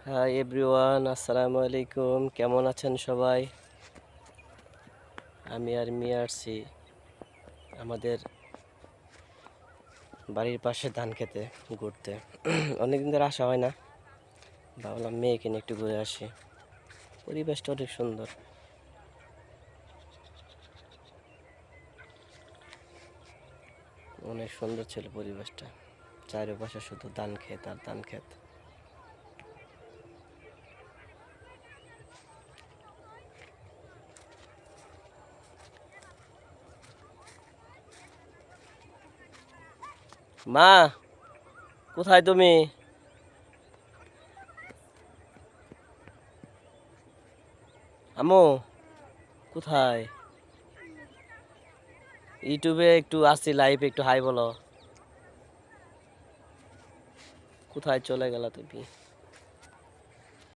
Hi everyone, আসসালামু আলাইকুম। কেমন আছেন সবাই? আমি আর মিয়া আসছি আমাদের বাড়ির পাশে ধান খেতে ঘুরতে। অনেকদিন ধরে আসা হয় না, ভাবলাম মেয়েকে নিয়ে একটু ঘুরে আসি। পরিবেশটা অনেক সুন্দর, অনেক সুন্দর ছিল পরিবেশটা। চারিপাশে শুধু ধান ক্ষেত আর ধান ক্ষেত। মা, কোথায় তুমি? আম্মু, কোথায়? ইউটিউবে একটু আসছি লাইভে, একটু হাই বলো। কোথায় চলে গেলা তুমি?